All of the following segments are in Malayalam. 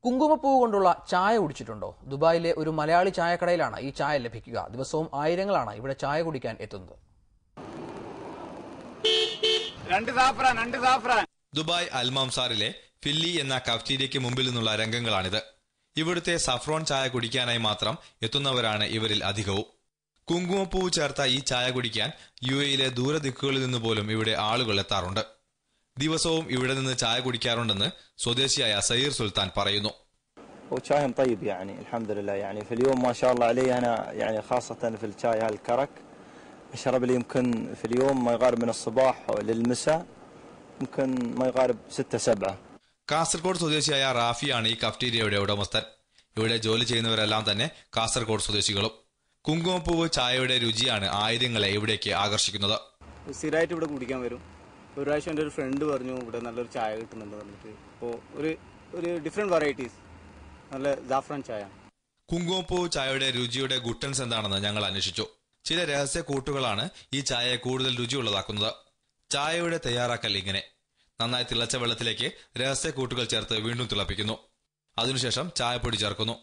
കുങ്കുമപ്പൂവ് കൊണ്ടുള്ള ചായ കുടിച്ചിട്ടുണ്ടോ? ദുബായിലെ ഒരു മലയാളി ചായക്കടയിലാണ് ഈ ചായ ലഭിക്കുക. ദിവസവും ആയിരങ്ങളാണ് ഇവിടെ ചായ കുടിക്കാൻ എത്തുന്നത്. ദുബായ് അൽമാംസാറിലെ ഫില്ലി എന്ന കഫ്റ്റീരിയയ്ക്ക് മുമ്പിൽ നിന്നുള്ള രംഗങ്ങളാണിത്. ഇവിടുത്തെ സഫ്രോൺ ചായ കുടിക്കാനായി മാത്രം എത്തുന്നവരാണ് ഇവരിൽ അധികവും. കുങ്കുമപ്പൂവ് ചേർത്ത ഈ ചായ കുടിക്കാൻ യുഎയിലെ ദൂരദിക്കുകളിൽ നിന്ന് പോലും ഇവിടെ ആളുകൾ എത്താറുണ്ട്. ദിവസവും ഇവിടെ നിന്ന് ചായ കുടിക്കാറുണ്ടെന്ന് സ്വദേശിയായ സയ്യിർ സുൽത്താൻ പറയുന്നു. وشايهم طيب يعني الحمد لله يعني في اليوم ما شاء الله علي أنا يعني خاصة في الشاي هالكرك أشرب لي يمكن في اليوم ما يقارب من الصباح للمساء يمكن ما يقارب 6-7. കാസർഗോഡ് സ്വദേശിയായ റാഫിയാണ് ഈ കഫ്റ്റീരിയയുടെ ഉടമസ്ഥൻ. ഇവിടെ ജോലി ചെയ്യുന്നവരെല്ലാം തന്നെ കാസർഗോഡ് സ്വദേശികളും. കുങ്കുമപ്പൂവ് ചായയുടെ രുചിയാണ് ആയിരങ്ങളെ ഇവിടേക്ക് ആകർഷിക്കുന്നത്. സ്ഥിരമായിട്ട് ഇവിടെ കുടിക്കാൻ വരും. ഒരു പ്രാവശ്യം എൻ്റെ ഒരു ഫ്രണ്ട് പറഞ്ഞു ഇവിടെ നല്ലൊരു ചായ കിട്ടുന്നുണ്ട് പറഞ്ഞിട്ട്. അപ്പോൾ ഒരു ഡിഫറെന്റ് വെറൈറ്റീസ് നല്ല ജാഫ്രാൻ ചായ. കുങ്കുമപ്പൂവ് ചായയുടെ രുചിയുടെ ഗുട്ടൻസ് എന്താണെന്ന് ഞങ്ങൾ അന്വേഷിച്ചു. ചില രഹസ്യ കൂട്ടുകളാണ് ഈ ചായയെ കൂടുതൽ രുചിയുള്ളതാക്കുന്നത്. ചായയുടെ തയ്യാറാക്കൽ ഇങ്ങനെ: നന്നായി തിളച്ച വെള്ളത്തിലേക്ക് രഹസ്യ കൂട്ടുകൾ ചേർത്ത് വീണ്ടും തിളപ്പിക്കുന്നു. അതിനുശേഷം ചായപ്പൊടി ചേർക്കുന്നു.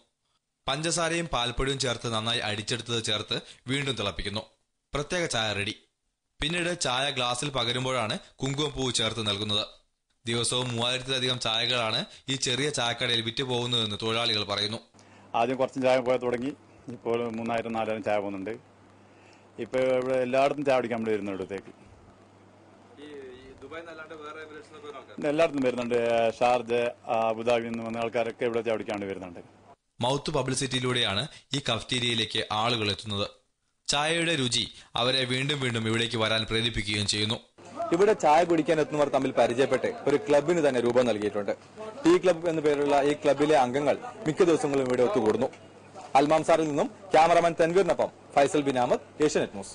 പഞ്ചസാരയും പാൽപ്പൊടിയും ചേർത്ത് നന്നായി അടിച്ചെടുത്തത് ചേർത്ത് വീണ്ടും തിളപ്പിക്കുന്നു. പ്രത്യേക ചായ റെഡി. പിന്നീട് ചായ ഗ്ലാസിൽ പകരുമ്പോഴാണ് കുങ്കുമപ്പൂവ് ചേർത്ത് നൽകുന്നത്. ദിവസവും 3000-ലധികം ചായകളാണ് ഈ ചെറിയ ചായക്കടയിൽ വിറ്റുപോകുന്നതെന്ന് തൊഴിലാളികൾ പറയുന്നു. ആദ്യം കുറച്ചും ചായ പോയാൽ തുടങ്ങി, ഇപ്പോൾ 3000-4000 ചായ പോകുന്നുണ്ട്. ഇപ്പോൾ ഇവിടെ എല്ലായിടത്തും ചായ കുടിക്കാൻ വേണ്ടി വരുന്നുണ്ട്. ഇവിടത്തേക്ക് എല്ലായിടത്തും വരുന്നുണ്ട്. ഷാർജ, അബുദാബിയിൽ നിന്ന് വന്ന ആൾക്കാരൊക്കെ ഇവിടെ ചായ കുടിക്കാൻ വേണ്ടി വരുന്നുണ്ട്. മൗത്ത് പബ്ലിസിറ്റിയിലൂടെയാണ് ഈ കഫ്റ്റീരിയയിലേക്ക് ആളുകൾ എത്തുന്നത്. ചായയുടെ രുചി അവരെ വീണ്ടും വീണ്ടും ഇവിടേക്ക് വരാൻ പ്രേരിപ്പിക്കുകയും ചെയ്യുന്നു. ഇവിടെ ചായ കുടിക്കാൻ എത്തുന്നവർ തമ്മിൽ പരിചയപ്പെട്ട് ഒരു ക്ലബിന് തന്നെ രൂപം നൽകിയിട്ടുണ്ട്. ടീ ക്ലബ് എന്ന പേരുള്ള ഈ ക്ലബിലെ അംഗങ്ങൾ മിക്ക ദിവസങ്ങളും ഇവിടെ ഒത്തുകൂടുന്നു. അൽമാംസാറിൽ നിന്നും ക്യാമറമാൻ തൻവീറിനൊപ്പം ഫൈസൽ ബിൻ അഹമ്മദ്, ഏഷ്യാനെറ്റ് ന്യൂസ്.